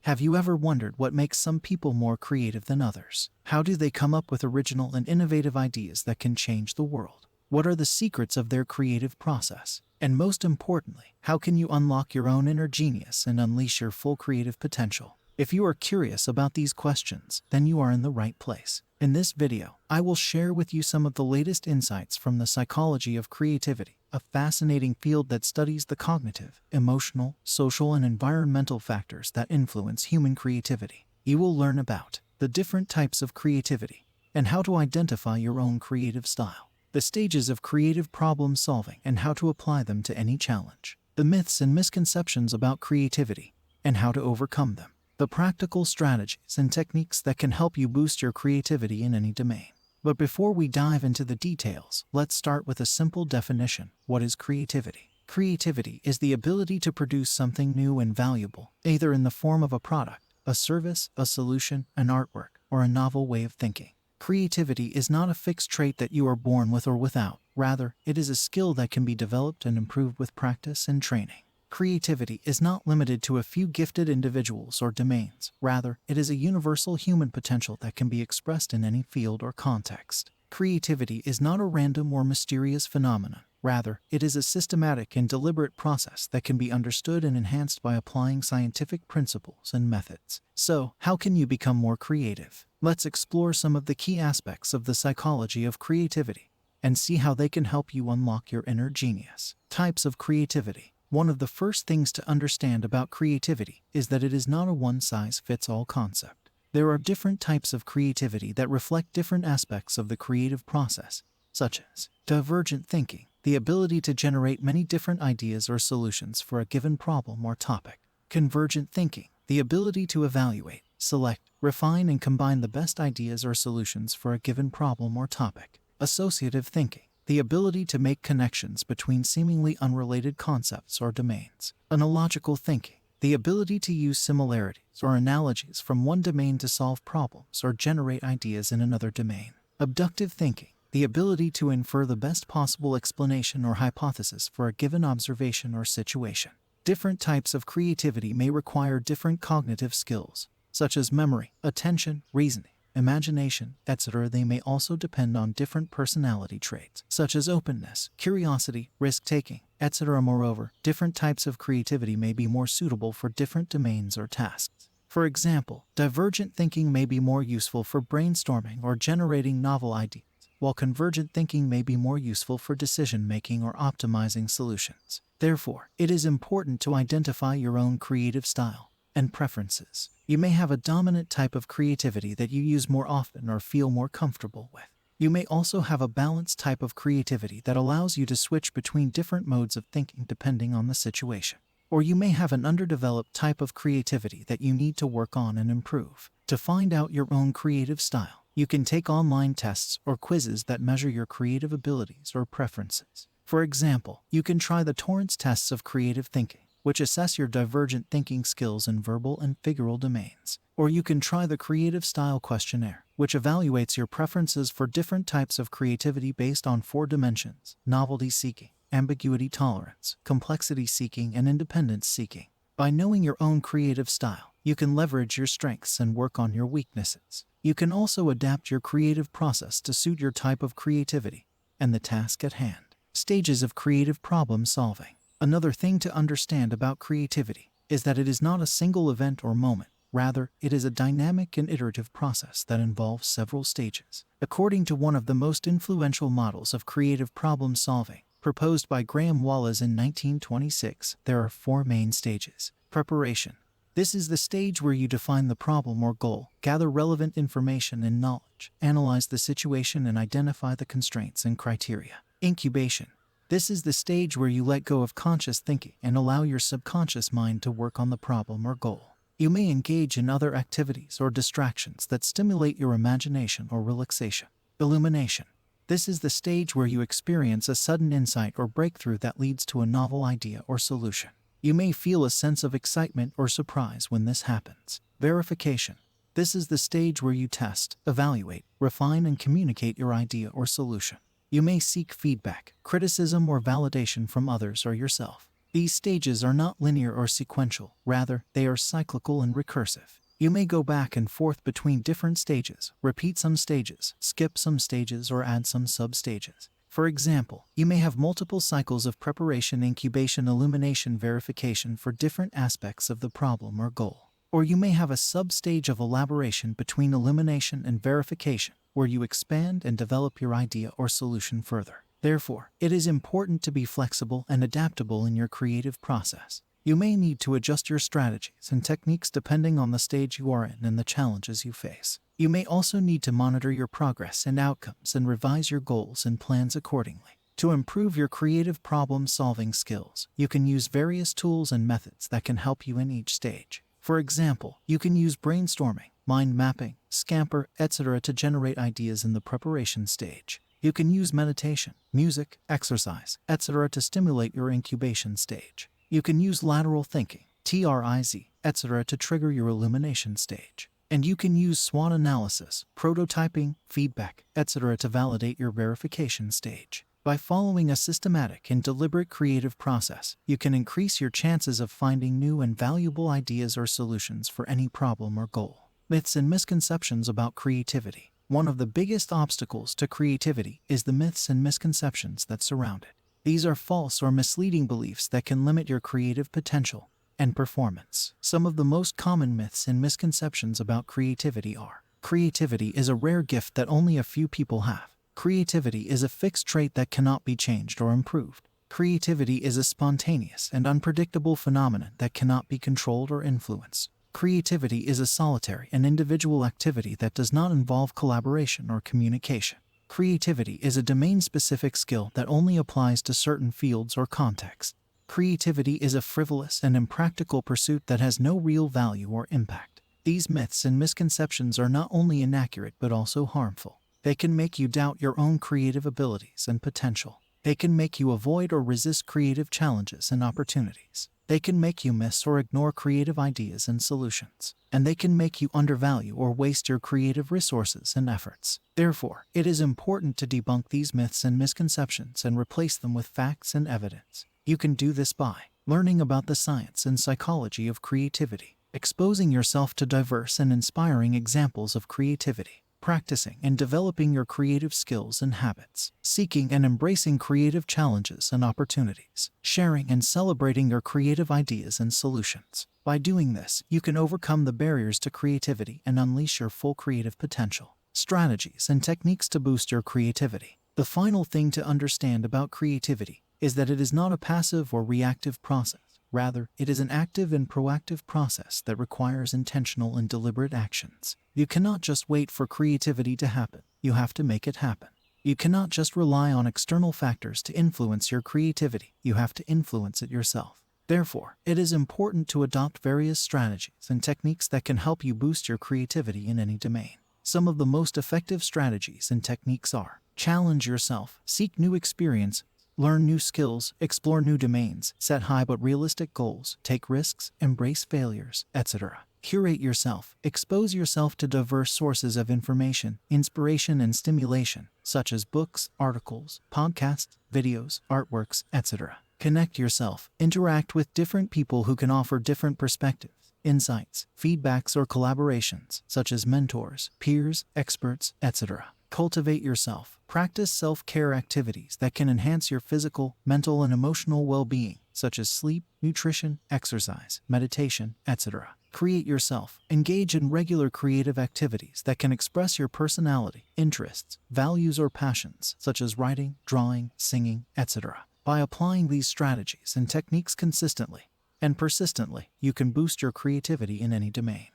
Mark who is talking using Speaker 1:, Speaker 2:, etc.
Speaker 1: Have you ever wondered what makes some people more creative than others? How do they come up with original and innovative ideas that can change the world? What are the secrets of their creative process? And most importantly, how can you unlock your own inner genius and unleash your full creative potential? If you are curious about these questions, then you are in the right place. In this video, I will share with you some of the latest insights from the psychology of creativity, a fascinating field that studies the cognitive, emotional, social, and environmental factors that influence human creativity. You will learn about the different types of creativity and how to identify your own creative style, the stages of creative problem solving and how to apply them to any challenge, the myths and misconceptions about creativity and how to overcome them, the practical strategies and techniques that can help you boost your creativity in any domain. But before we dive into the details, let's start with a simple definition. What is creativity? Creativity is the ability to produce something new and valuable, either in the form of a product, a service, a solution, an artwork, or a novel way of thinking. Creativity is not a fixed trait that you are born with or without. Rather, it is a skill that can be developed and improved with practice and training. Creativity is not limited to a few gifted individuals or domains. Rather, it is a universal human potential that can be expressed in any field or context. Creativity is not a random or mysterious phenomenon. Rather, it is a systematic and deliberate process that can be understood and enhanced by applying scientific principles and methods. So, how can you become more creative? Let's explore some of the key aspects of the psychology of creativity and see how they can help you unlock your inner genius. Types of creativity. One of the first things to understand about creativity is that it is not a one-size-fits-all concept. There are different types of creativity that reflect different aspects of the creative process, such as divergent thinking, the ability to generate many different ideas or solutions for a given problem or topic; convergent thinking, the ability to evaluate, select, refine, and combine the best ideas or solutions for a given problem or topic; associative thinking, the ability to make connections between seemingly unrelated concepts or domains; analogical thinking, the ability to use similarities or analogies from one domain to solve problems or generate ideas in another domain; abductive thinking, the ability to infer the best possible explanation or hypothesis for a given observation or situation. Different types of creativity may require different cognitive skills, such as memory, attention, reasoning, imagination, etc. They may also depend on different personality traits, such as openness, curiosity, risk-taking, etc. Moreover, different types of creativity may be more suitable for different domains or tasks. For example, divergent thinking may be more useful for brainstorming or generating novel ideas, while convergent thinking may be more useful for decision-making or optimizing solutions. Therefore, it is important to identify your own creative style and preferences. You may have a dominant type of creativity that you use more often or feel more comfortable with. You may also have a balanced type of creativity that allows you to switch between different modes of thinking depending on the situation. Or you may have an underdeveloped type of creativity that you need to work on and improve. To find out your own creative style, you can take online tests or quizzes that measure your creative abilities or preferences. For example, you can try the Torrance tests of creative thinking, which assess your divergent thinking skills in verbal and figural domains. Or you can try the Creative Style Questionnaire, which evaluates your preferences for different types of creativity based on 4 dimensions: novelty seeking, ambiguity tolerance, complexity seeking, and independence seeking. By knowing your own creative style, you can leverage your strengths and work on your weaknesses. You can also adapt your creative process to suit your type of creativity and the task at hand. Stages of creative problem solving. Another thing to understand about creativity is that it is not a single event or moment. Rather, it is a dynamic and iterative process that involves several stages. According to one of the most influential models of creative problem solving, proposed by Graham Wallace in 1926, there are 4 main stages. Preparation. This is the stage where you define the problem or goal, gather relevant information and knowledge, analyze the situation, and identify the constraints and criteria. Incubation. This is the stage where you let go of conscious thinking and allow your subconscious mind to work on the problem or goal. You may engage in other activities or distractions that stimulate your imagination or relaxation. Illumination. This is the stage where you experience a sudden insight or breakthrough that leads to a novel idea or solution. You may feel a sense of excitement or surprise when this happens. Verification. This is the stage where you test, evaluate, refine, and communicate your idea or solution. You may seek feedback, criticism, or validation from others or yourself. These stages are not linear or sequential, rather, they are cyclical and recursive. You may go back and forth between different stages, repeat some stages, skip some stages, or add some sub-stages. For example, you may have multiple cycles of preparation, incubation, illumination, verification for different aspects of the problem or goal. Or you may have a sub-stage of elaboration between illumination and verification, where you expand and develop your idea or solution further. Therefore, it is important to be flexible and adaptable in your creative process. You may need to adjust your strategies and techniques depending on the stage you are in and the challenges you face. You may also need to monitor your progress and outcomes and revise your goals and plans accordingly. To improve your creative problem-solving skills, you can use various tools and methods that can help you in each stage. For example, you can use brainstorming, mind mapping, Scamper, etc. to generate ideas in the preparation stage. You can use meditation, music, exercise, etc. to stimulate your incubation stage. You can use lateral thinking, TRIZ, etc. to trigger your illumination stage. And you can use SWOT analysis, prototyping, feedback, etc. to validate your verification stage. By following a systematic and deliberate creative process, you can increase your chances of finding new and valuable ideas or solutions for any problem or goal. Myths and misconceptions about creativity. One of the biggest obstacles to creativity is the myths and misconceptions that surround it. These are false or misleading beliefs that can limit your creative potential and performance. Some of the most common myths and misconceptions about creativity are: creativity is a rare gift that only a few people have. Creativity is a fixed trait that cannot be changed or improved. Creativity is a spontaneous and unpredictable phenomenon that cannot be controlled or influenced. Creativity is a solitary and individual activity that does not involve collaboration or communication. Creativity is a domain-specific skill that only applies to certain fields or contexts. Creativity is a frivolous and impractical pursuit that has no real value or impact. These myths and misconceptions are not only inaccurate but also harmful. They can make you doubt your own creative abilities and potential. They can make you avoid or resist creative challenges and opportunities. They can make you miss or ignore creative ideas and solutions. And they can make you undervalue or waste your creative resources and efforts. Therefore, it is important to debunk these myths and misconceptions and replace them with facts and evidence. You can do this by learning about the science and psychology of creativity, exposing yourself to diverse and inspiring examples of creativity, practicing and developing your creative skills and habits, seeking and embracing creative challenges and opportunities, sharing and celebrating your creative ideas and solutions. By doing this, you can overcome the barriers to creativity and unleash your full creative potential. Strategies and techniques to boost your creativity. The final thing to understand about creativity is that it is not a passive or reactive process. Rather, it is an active and proactive process that requires intentional and deliberate actions. You cannot just wait for creativity to happen. You have to make it happen. You cannot just rely on external factors to influence your creativity. You have to influence it yourself. Therefore, it is important to adopt various strategies and techniques that can help you boost your creativity in any domain. Some of the most effective strategies and techniques are: challenge yourself, seek new experience, learn new skills, explore new domains, set high but realistic goals, take risks, embrace failures, etc. Curate yourself, expose yourself to diverse sources of information, inspiration, and stimulation, such as books, articles, podcasts, videos, artworks, etc. Connect yourself, interact with different people who can offer different perspectives, insights, feedbacks, or collaborations, such as mentors, peers, experts, etc. Cultivate yourself. Practice self-care activities that can enhance your physical, mental, and emotional well-being, such as sleep, nutrition, exercise, meditation, etc. Create yourself. Engage in regular creative activities that can express your personality, interests, values, or passions, such as writing, drawing, singing, etc. By applying these strategies and techniques consistently and persistently, you can boost your creativity in any domain.